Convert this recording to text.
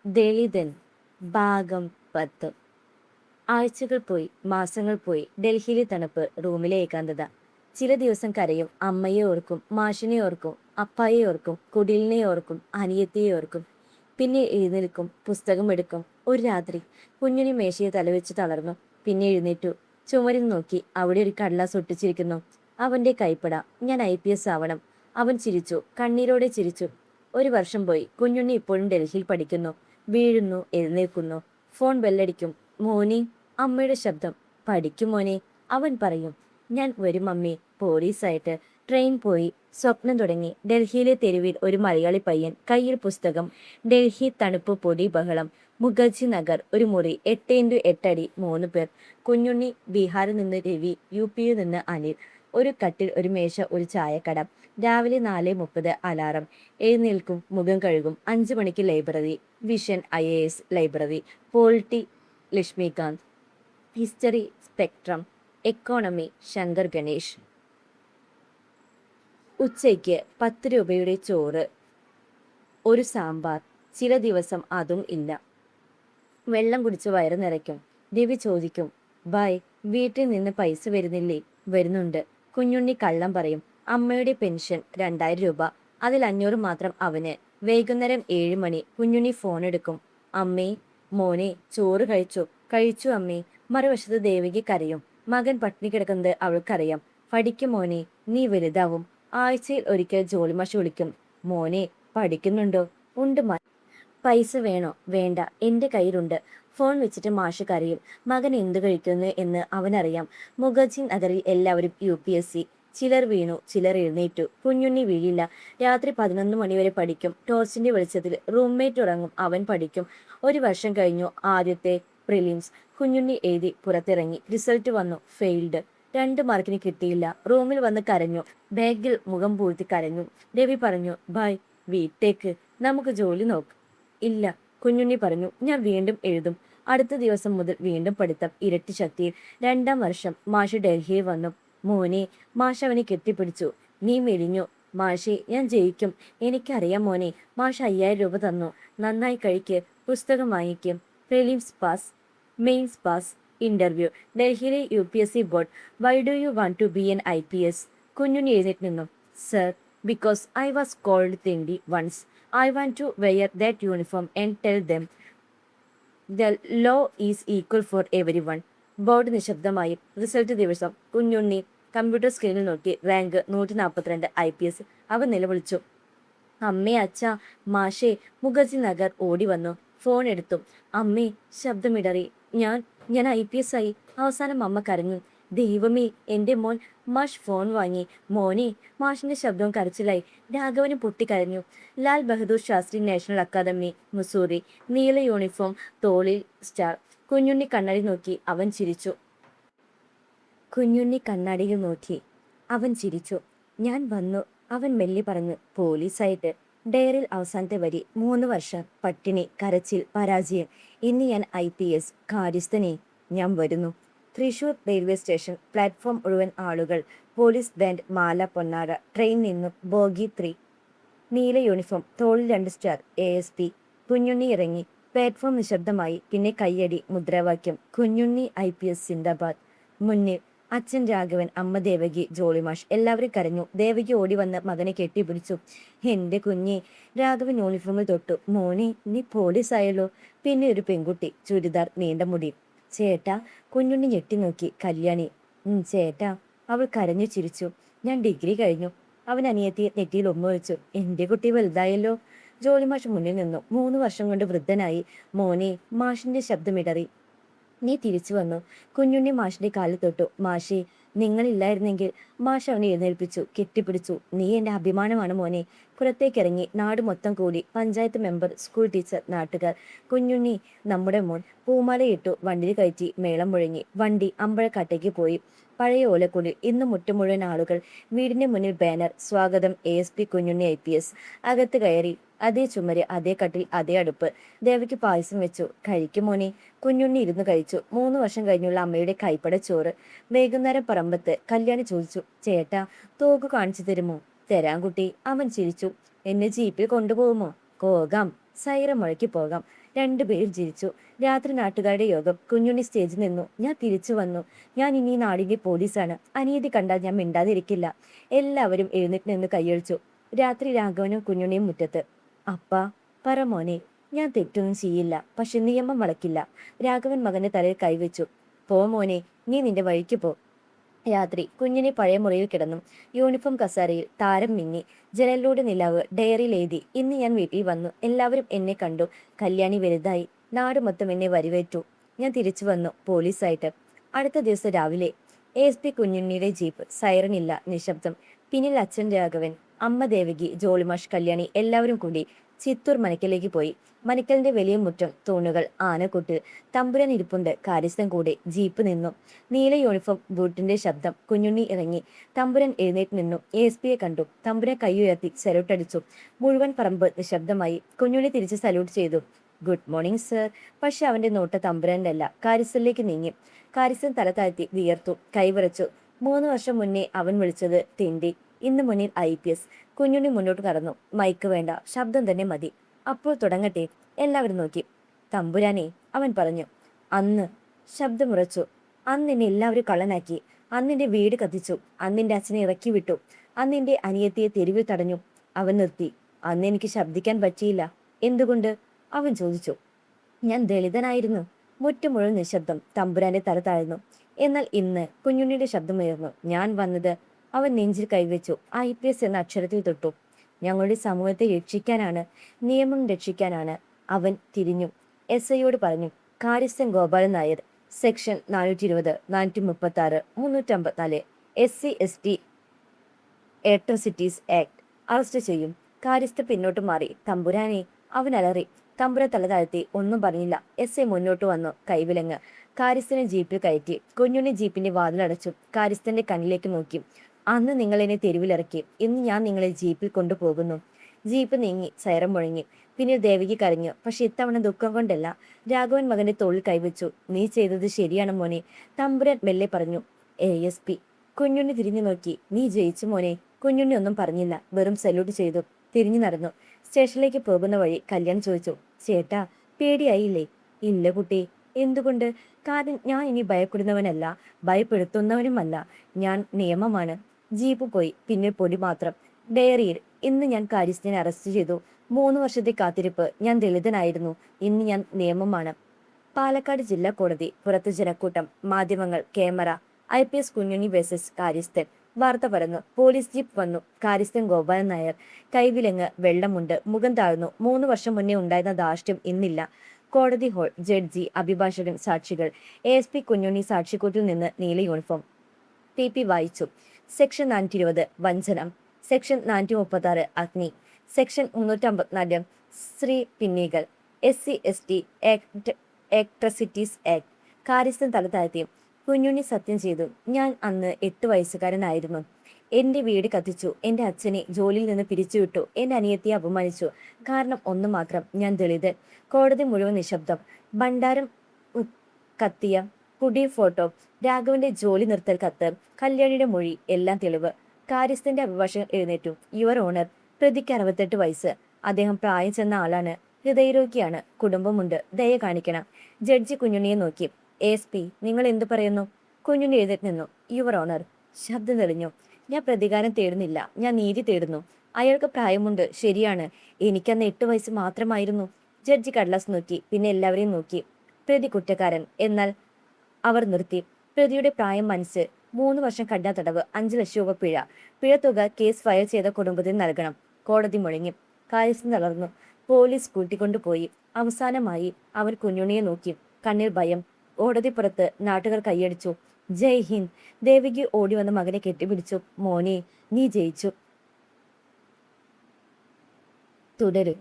ദളിതൻ ഭാഗം 10. ആഴ്ചകൾ പോയി, മാസങ്ങൾ പോയി. ഡൽഹിയിലെ തണുപ്പ്, റൂമിലെ ഏകാന്തത. ചില ദിവസം കരയും, അമ്മയെ ഓർക്കും, മാഷിനെ ഓർക്കും, അപ്പായെ ഓർക്കും, കുടിലിനെ ഓർക്കും, അനിയത്തിയെ ഓർക്കും. പിന്നെ എഴുന്നേൽക്കും, പുസ്തകം എടുക്കും. ഒരു രാത്രി കുഞ്ഞിനെ മേശയെ തലവെച്ച് തളർന്നു. പിന്നെ എഴുന്നേറ്റു. ചുമരിൽ നോക്കി. അവിടെ ഒരു കടലാസ് ഒട്ടിച്ചിരിക്കുന്നു. അവന്റെ കൈപ്പട. ഞാൻ IPS ആവണം. അവൻ ചിരിച്ചു, കണ്ണീരോടെ ചിരിച്ചു. ഒരു വർഷം പോയി. കുഞ്ഞുണ്ണി ഇപ്പോഴും ഡൽഹിയിൽ പഠിക്കുന്നു. വീഴുന്നു, എഴുന്നേൽക്കുന്നു. ഫോൺ ബെല്ലടിക്കും. മോനെ. അമ്മയുടെ ശബ്ദം. പഠിക്കും മോനെ. അവൻ പറയും, ഞാൻ വരും അമ്മേ, പോലീസായിട്ട്. ട്രെയിൻ പോയി. സ്വപ്നം തുടങ്ങി. ഡൽഹിയിലെ തെരുവിൽ ഒരു മലയാളി പയ്യൻ, കയ്യിൽ പുസ്തകം. ഡൽഹി തണുപ്പ്, പൊടി, ബഹളം. മുഖർജി നഗർ, ഒരു മുറി, 8x8 അടി, 3 പേർ. കുഞ്ഞുണ്ണി. ബീഹാറിൽ നിന്ന് രവി, UPയിൽ നിന്ന് അനിൽ. ഒരു കട്ടിൽ, ഒരു മേശ, ഒരു ചായക്കട. രാവിലെ 4:30 അലാറം. എഴുന്നേൽക്കും, മുഖം കഴുകും. 5 മണിക്ക് library. Vision IAS library. Polity Laxmikanth. History spectrum. Economy Shankar Ganesh. ഉച്ചയ്ക്ക് 10 രൂപയുടെ ചോറ്, ഒരു സാമ്പാർ. ചില ദിവസം അതും ഇല്ല. വെള്ളം കുടിച്ച് വയറ് നിറയ്ക്കും. രവി ചോദിക്കും, ബായ്, വീട്ടിൽ നിന്ന് പൈസ വരുന്നില്ലേ? വരുന്നുണ്ട്. കുഞ്ഞുണ്ണി കള്ളം പറയും. അമ്മയുടെ പെൻഷൻ 2000 രൂപ. അതിൽ 500 മാത്രം അവന്. വൈകുന്നേരം 7 മണി. കുഞ്ഞുണ്ണി ഫോൺ എടുക്കും. അമ്മേ. മോനെ, ചോറ് കഴിച്ചു. കഴിച്ചു അമ്മേ. മറുവശത്ത് ദേവകി കരയും. മകൻ പട്ടിണി കിടക്കുന്നത് അവൾക്കറിയാം. പഠിക്കും മോനെ, നീ വലുതാവും. ആഴ്ചയിൽ ഒരിക്കൽ ജോലിമാഷ് വിളിക്കും. മോനെ, പഠിക്കുന്നുണ്ടോ? ഉണ്ട്. പൈസ വേണോ? വേണ്ട, എൻ്റെ കയ്യിലുണ്ട്. ഫോൺ വെച്ചിട്ട് മാഷ് കരയും. മകൻ എന്തു കഴിക്കുന്നു എന്ന് അവനറിയാം. മുഖർജി നഗറിൽ എല്ലാവരും UPSC. ചിലർ വീണു, ചിലർ എഴുന്നേറ്റു. കുഞ്ഞുണ്ണി വീഴില്ല. രാത്രി 11 മണിവരെ പഠിക്കും. ടോർച്ചിന്റെ വെളിച്ചത്തിൽ. റൂംമേറ്റ് ഉറങ്ങും, അവൻ പഠിക്കും. ഒരു വർഷം കഴിഞ്ഞു. ആദ്യത്തെ പ്രിലിംസ്. കുഞ്ഞുണ്ണി എഴുതി പുറത്തിറങ്ങി. റിസൾട്ട് വന്നു. ഫെയിൽഡ്. 2 മാർക്കിന് കിട്ടിയില്ല. റൂമിൽ വന്ന് കരഞ്ഞു. ബാഗിൽ മുഖം പൂഴ്ത്തി കരഞ്ഞു. രവി പറഞ്ഞു, ബായ്, വീട്ടേക്ക്, നമുക്ക് ജോലി നോക്ക്. ഇല്ല. കുഞ്ഞുണ്ണി പറഞ്ഞു, ഞാൻ വീണ്ടും എഴുതും. അടുത്ത ദിവസം മുതൽ വീണ്ടും പഠിത്തം, ഇരട്ടി ശക്തിയിൽ. 2-ാം വർഷം. മാഷ് ഡൽഹിയിൽ വന്നു. മോനെ. മാഷ് അവനെ കെട്ടിപ്പിടിച്ചു. നീ മെലിഞ്ഞു. മാഷേ, ഞാൻ ജയിക്കും. എനിക്കറിയാം മോനെ. മാഷ് 5000 രൂപ തന്നു. നന്നായി കഴിക്ക്, പുസ്തകം വാങ്ങിക്കും. Prelims pass, mains pass, interview. ഡൽഹിയിലെ UPSC board. Why do you want to be an IPS? Kunjunni എഴുന്നേറ്റ് നിന്നു. Sir, because I was called തിണ്ടി once. I want to wear that uniform and tell them the law is equal for everyone. Board നിശബ്ദമായി. Result ദിവസം. Kunjunni computer സ്ക്രീനിൽ നോക്കി. Rank 142 IPS. അവൻ നിലവിളിച്ചു, അമ്മേ, അച്ഛാ, മാഷേ. മുഖർജി നഗർ ഓടി വന്നു. ഫോൺ എടുത്തു. അമ്മേ. ശബ്ദമിടറി. ഞാൻ IPS ആയി. അവസാനം അമ്മ കരഞ്ഞു. ദൈവമേ, എൻ്റെ മോൻ. മാഷ് ഫോൺ വാങ്ങി. മോനെ. മാഷിന്റെ ശബ്ദവും കരച്ചിലായി. രാഘവനും പൊട്ടിക്കരഞ്ഞു. Lal Bahadur Shastri national academy, Mussoorie. നീല യൂണിഫോം, തോളിൽ സ്റ്റാർ. കുഞ്ഞുണ്ണി കണ്ണാടി നോക്കി. അവൻ ചിരിച്ചു. കുഞ്ഞുണ്ണി കണ്ണാടിയിൽ നോക്കി. അവൻ ചിരിച്ചു. ഞാൻ വന്നു. അവൻ മെല്ലി പറഞ്ഞു, പോലീസായിട്ട്. ഡയറിൽ അവസാനത്തെ വരി. 3 വർഷം. പട്ടിണി, കരച്ചിൽ, പരാജയം. ഇന്ന് ഞാൻ IPS. കാര്യസ്ഥനെ, ഞാൻ വരുന്നു. Thrissur railway station. പ്ലാറ്റ്ഫോം മുഴുവൻ ആളുകൾ. പോലീസ് ബാൻഡ്, മാല, പൊന്നാട. ട്രെയിൻ നിന്നു. ബോഗി 3. നീല യൂണിഫോം, തോളിൽ 2 സ്റ്റാർ. ASP. കുഞ്ഞുണ്ണി ഇറങ്ങി. പ്ലാറ്റ്ഫോം നിശബ്ദമായി. പിന്നെ കയ്യടി, മുദ്രാവാക്യം. കുഞ്ഞുണ്ണി IPS സിന്ദാബാദ്. മുന്നിൽ അച്ഛൻ രാഘവൻ, അമ്മ ദേവകി, ജോളിമാഷ്. എല്ലാവരും കരഞ്ഞു. ദേവകി ഓടി വന്ന് മകനെ കെട്ടിപ്പിടിച്ചു. എൻ്റെ കുഞ്ഞെ. രാഘവൻ യൂണിഫോമിൽ തൊട്ടു. മോനെ, നീ പോലീസായല്ലോ. പിന്നെ ഒരു പെൺകുട്ടി, ചുരിദാർ, നീണ്ട മുടി. ചേട്ടാ. കുഞ്ഞുണ്ണി ഞെട്ടി നോക്കി. കല്യാണി. ചേട്ടാ. അവൾ കരഞ്ഞു ചിരിച്ചു. ഞാൻ ഡിഗ്രി കഴിഞ്ഞു. അവൻ അനിയത്തിയെ നെറ്റിയിൽ ഉമ്മ വെച്ചു. എൻ്റെ കുട്ടി വലുതായല്ലോ. ജോലിമാഷ് മുന്നിൽ നിന്നു. 3 വർഷം കൊണ്ട് വൃദ്ധനായി. മോനെ. മാഷിന്റെ ശബ്ദമിടറി. നീ തിരിച്ചു വന്നു. കുഞ്ഞുണ്ണി മാഷിന്റെ കാലിൽ തൊട്ടു. മാഷേ, നിങ്ങളില്ലായിരുന്നെങ്കിൽ. മാഷ് അവനെ എഴുന്നേൽപ്പിച്ചു, കെട്ടിപ്പിടിച്ചു. നീ എൻ്റെ അഭിമാനമാണ് മോനെ. പുറത്തേക്കിറങ്ങി. നാട് മൊത്തം കൂടി. പഞ്ചായത്ത് മെമ്പർ, സ്കൂൾ ടീച്ചർ, നാട്ടുകാർ. കുഞ്ഞുണ്ണി, നമ്മുടെ മോൻ. പൂമാലയിട്ടു. വണ്ടിയിൽ കയറ്റി. മേളം മുഴങ്ങി. വണ്ടി അമ്പഴക്കാട്ടേക്ക് പോയി. പഴയ ഓലക്കുടിൽ. ഇന്ന് മുറ്റം മുഴുവൻ ആളുകൾ. വീടിന്റെ മുന്നിൽ ബാനർ, സ്വാഗതം ASP കുഞ്ഞുണ്ണി IPS. അകത്ത് കയറി. അതേ ചുമര്, അതേ കട്ടിൽ, അതേ അടുപ്പ്. ദേവയ്ക്ക് പായസം വെച്ചു. കഴിക്കും മോനെ. കുഞ്ഞുണ്ണി ഇരുന്ന് കഴിച്ചു. 3 വർഷം കഴിഞ്ഞുള്ള അമ്മയുടെ കൈപ്പട ചോറ്. വൈകുന്നേരം പറമ്പത്ത്. കല്യാണി ചോദിച്ചു, ചേട്ടാ, തോക്ക് കാണിച്ചു തരുമോ? തരാൻ കുട്ടി. അവൻ ചിരിച്ചു. എന്നെ ജീപ്പിൽ കൊണ്ടുപോകുമോ? പോകാം. സൈറ മുഴക്കി പോകാം. രണ്ടുപേരും ചിരിച്ചു. രാത്രി നാട്ടുകാരുടെ യോഗം. കുഞ്ഞുണ്ണി സ്റ്റേജിൽ നിന്നു. ഞാൻ തിരിച്ചു വന്നു. ഞാൻ ഇനി ഈ നാടിന്റെ പോലീസാണ്. അനീതി കണ്ടാൽ ഞാൻ മിണ്ടാതിരിക്കില്ല. എല്ലാവരും എഴുന്നേറ്റ് നിന്ന് കൈയടിച്ചു. രാത്രി രാഘവനും കുഞ്ഞുണ്ണിയും മുറ്റത്ത്. അപ്പാ, പറ മോനെ. ഞാൻ തെറ്റൊന്നും ചെയ്യില്ല, പക്ഷെ നിയമം വളക്കില്ല. രാഘവൻ മകന്റെ തലയിൽ കൈവച്ചു. പോ മോനെ, നീ നിന്റെ വഴിക്ക് പോ. രാത്രി കുഞ്ഞിനെ പഴയ മുറിയിൽ കിടന്നു. യൂണിഫോം കസാരയിൽ താരം മിന്നി. ജനലിലൂടെ നിലാവ് ഡയറിയിൽ എഴുതി. ഇന്ന് ഞാൻ വീട്ടിൽ വന്നു. എല്ലാവരും എന്നെ കണ്ടു. കല്യാണി വലുതായി. നാട് മൊത്തം എന്നെ വരിവേറ്റു. ഞാൻ തിരിച്ചു വന്നു പോലീസായിട്ട്. അടുത്ത ദിവസം രാവിലെ ASP കുഞ്ഞുണ്ണിയുടെ ജീപ്പ്. സൈറൻ ഇല്ല, നിശബ്ദം. പിന്നിൽ അച്ഛൻ രാഘവൻ, അമ്മ ദേവകി, ജോളിമാഷ്, കല്യാണി എല്ലാവരും കൂടി ചിത്തൂർ മനക്കലേക്ക് പോയി. മനക്കലിന്റെ വലിയ മുറ്റം, തൂണുകൾ, ആനക്കൊട്ട്, തമ്പുരാൻ ഇരിപ്പുണ്ട്. കാര്യസ്ഥൻ കൂടെ. ജീപ്പ് നിന്നു. നീല യൂണിഫോം, ബൂട്ടിന്റെ ശബ്ദം. കുഞ്ഞുണ്ണി ഇറങ്ങി. തമ്പുരാൻ എഴുന്നേറ്റ് നിന്നു. ASPയെ കണ്ടു. തമ്പുരാൻ കൈയുയർത്തി സല്യൂട്ട് അടിച്ചു. മുഴുവൻ പറമ്പ് നിശബ്ദമായി. കുഞ്ഞുണ്ണി തിരിച്ച് സല്യൂട്ട് ചെയ്തു. Good morning sir. പക്ഷെ അവന്റെ നോട്ട തമ്പുരാന്റെ അല്ല, കാര്യസ്ഥനിലേക്ക് നീങ്ങി. കാര്യസ്ഥൻ തല താഴ്ത്തി വിയർത്തു, കൈവിറച്ചു. 3 വർഷം മുന്നേ അവൻ വിളിച്ചത് തിണ്ടി. ഇന്ന് മുന്നിൽ IPS. കുഞ്ഞുണ്ണി മുന്നോട്ട് കടന്നു. മൈക്ക് വേണ്ട, ശബ്ദം തന്നെ മതി. അപ്പോൾ തുടങ്ങട്ടെ. എല്ലാവരും നോക്കി. തമ്പുരാനെ, അവൻ പറഞ്ഞു. അന്ന്. ശബ്ദമുറച്ചു. അന്ന് എന്നെ എല്ലാവരും കള്ളനാക്കി. അന്നിന്റെ വീട് കത്തിച്ചു. അന്നിന്റെ അച്ഛനെ ഇറക്കി വിട്ടു. അന്നിന്റെ അനിയത്തിയെ തെരുവിൽ തടഞ്ഞു. അവൻ നിർത്തി. അന്ന് എനിക്ക് ശബ്ദിക്കാൻ പറ്റിയില്ല. എന്തുകൊണ്ട്? അവൻ ചോദിച്ചു. ഞാൻ ദളിതനായിരുന്നു. മുറ്റം മുഴുവൻ നിശബ്ദം. തമ്പുരാന്റെ തല താഴ്ന്നു. എന്നാൽ ഇന്ന് കുഞ്ഞുണ്ണിയുടെ ശബ്ദമുയർന്നു. ഞാൻ വന്നത്. അവൻ നെഞ്ചിൽ കൈവച്ചു. IPS എന്ന അക്ഷരത്തിൽ തൊട്ടു. ഞങ്ങളുടെ സമൂഹത്തെ രക്ഷിക്കാനാണ്, നിയമം രക്ഷിക്കാനാണ്. അവൻ തിരിഞ്ഞു. SIയോട് പറഞ്ഞു. കാര്യസ്ഥൻ Gopalan Nair, section 420, 436, 354 SC/ST atrocities act arrest ചെയ്യും. കാര്യസ്ഥ പിന്നോട്ട് മാറി. തമ്പുരാനെ, അവൻ അലറി. തമ്പുരാൻ തല താഴ്ത്തി. ഒന്നും പറഞ്ഞില്ല. SI മുന്നോട്ട് വന്നു. കൈവിലങ്ങ്. കാര്യസ്ഥനെ ജീപ്പിൽ കയറ്റി. കുഞ്ഞുണ്ണി ജീപ്പിന്റെ വാതിലടച്ചു. കാര്യസ്ഥന്റെ കണ്ണിലേക്ക് നോക്കി. അന്ന് നിങ്ങൾ എന്നെ തെരുവിലിറക്കി. ഇന്ന് ഞാൻ നിങ്ങളെ ജീപ്പിൽ കൊണ്ടുപോകുന്നു. ജീപ്പ് നീങ്ങി. സൈറം മുഴങ്ങി. പിന്നീട് ദേവകി കരഞ്ഞു. പക്ഷെ ഇത്തവണ ദുഃഖം കൊണ്ടല്ല. രാഘവൻ മകന്റെ തോളിൽ കൈവച്ചു. നീ ചെയ്തത് ശരിയാണ് മോനെ. തമ്പുരാൻ മെല്ലെ പറഞ്ഞു. ASP. കുഞ്ഞുണ്ണി തിരിഞ്ഞു നോക്കി. നീ ജയിച്ചു മോനെ. കുഞ്ഞുണ്ണി ഒന്നും പറഞ്ഞില്ല. വെറും സല്യൂട്ട് ചെയ്തു. തിരിഞ്ഞു നടന്നു. സ്റ്റേഷനിലേക്ക് പോകുന്ന വഴി കല്യാൺ ചോദിച്ചു. ചേട്ടാ, പേടിയായില്ലേ? ഇല്ല കുട്ടി. എന്തുകൊണ്ട്? കാരണം ഞാൻ ഇനി ഭയപ്പെടുന്നവനല്ല, ഭയപ്പെടുത്തുന്നവനുമല്ല. ഞാൻ നിയമമാണ്. ജീപ്പ് പോയി. പിന്നെ പൊടി മാത്രം. ഡയറിയിൽ. ഇന്ന് ഞാൻ കാര്യസ്ഥനെ അറസ്റ്റ് ചെയ്തു. 3 വർഷത്തെ കാത്തിരിപ്പ്. ഞാൻ ദളിതനായിരുന്നു. ഇന്ന് ഞാൻ നിയമമാണ്. പാലക്കാട് ജില്ലാ കോടതി. പുറത്ത് ജനക്കൂട്ടം, മാധ്യമങ്ങൾ, ക്യാമറ. IPS കുഞ്ഞുണ്ണി വേഴ്സസ് കാര്യസ്ഥൻ. വാർത്ത പരന്നു. പോലീസ് ജീപ്പ് വന്നു. കാര്യസ്ഥൻ ഗോപാലൻ നായർ. കൈവിലങ്ങ്, വെള്ളമുണ്ട്, മുഖം താഴ്ന്നു. 3 വർഷം മുന്നേ ഉണ്ടായിരുന്ന ധാർഷ്ട്യം ഇന്നില്ല. കോടതി ഹാൾ. ജഡ്ജി, അഭിഭാഷകൻ, സാക്ഷികൾ. ASP കുഞ്ഞുണ്ണി സാക്ഷിക്കൂട്ടിൽ നിന്ന് നീല യൂണിഫോം. PP വായിച്ചു. സെക്ഷൻ 420 വഞ്ചനം. സെക്ഷൻ 436 അഗ്നി. സെക്ഷൻ 354 സ്ത്രീ പിന്നീകൾ. SC/ST atrocities act. കാര്യസ്ഥൻ തല താഴ്ത്തി. കുഞ്ഞുണ്ണി സത്യം ചെയ്തു. ഞാൻ അന്ന് 8 വയസ്സുകാരനായിരുന്നു. എന്റെ വീട് കത്തിച്ചു. എന്റെ അച്ഛനെ ജോലിയിൽ നിന്ന് പിരിച്ചുവിട്ടു. എന്റെ അനിയത്തിയെ അപമാനിച്ചു. കാരണം ഒന്ന് മാത്രം, ഞാൻ ദളിതൻ. കോടതി മുഴുവൻ നിശബ്ദം. ഭണ്ഡാരം കത്തിയ കുടി ഫോട്ടോ, രാഘവന്റെ ജോലി നിർത്തൽ കത്ത്, കല്യാണിയുടെ മൊഴി, എല്ലാം തെളിവ്. കാര്യസ്ഥന്റെ അഭിഭാഷകൻ എഴുന്നേറ്റു. യുവർ ഓണർ, പ്രതിക്ക് 68 വയസ്സ്. അദ്ദേഹം പ്രായം ചെന്ന ആളാണ്. ഹൃദയരോഗിയാണ്. കുടുംബമുണ്ട്. ദയ കാണിക്കണം. ജഡ്ജി കുഞ്ഞുണ്ണിയെ നോക്കി. ASP, നിങ്ങൾ എന്തു പറയുന്നു? കുഞ്ഞുണ്ണി എഴുന്നേറ്റ് നിന്നു. Your honour. ശബ്ദം തെളിഞ്ഞു. ഞാൻ പ്രതികാരം തേടുന്നില്ല. ഞാൻ നീതി തേടുന്നു. അയാൾക്ക് പ്രായമുണ്ട്, ശരിയാണ്. എനിക്കന്ന് 8 വയസ്സ് മാത്രമായിരുന്നു. ജഡ്ജി കടലാസ് നോക്കി. പിന്നെ എല്ലാവരെയും നോക്കി. പ്രതി കുറ്റക്കാരൻ. എന്നാൽ അവർ നിർത്തി. പ്രതിയുടെ പ്രായം മനസ്സ്. 3 വർഷം കഠിന തടവ്, 5 ലക്ഷം രൂപ പിഴ. പിഴത്തുക കേസ് ഫയൽ ചെയ്ത കുടുംബത്തിന് നൽകണം. കോടതി മുഴങ്ങി. കാര്യസ്ഥൻ തളർന്നു. പോലീസ് കൂട്ടിക്കൊണ്ടുപോയി. അവസാനമായി അവർ കുഞ്ഞുണ്ണിയെ നോക്കി. കണ്ണിൽ ഭയം. കോടതിപ്പുറത്ത് നാട്ടുകാർ കൈയടിച്ചു. ജയ് ഹിന്ദ്. ദേവകി ഓടി വന്ന മകനെ കെട്ടിപ്പിടിച്ചു. മോനെ, നീ ജയിച്ചു. തുടരും.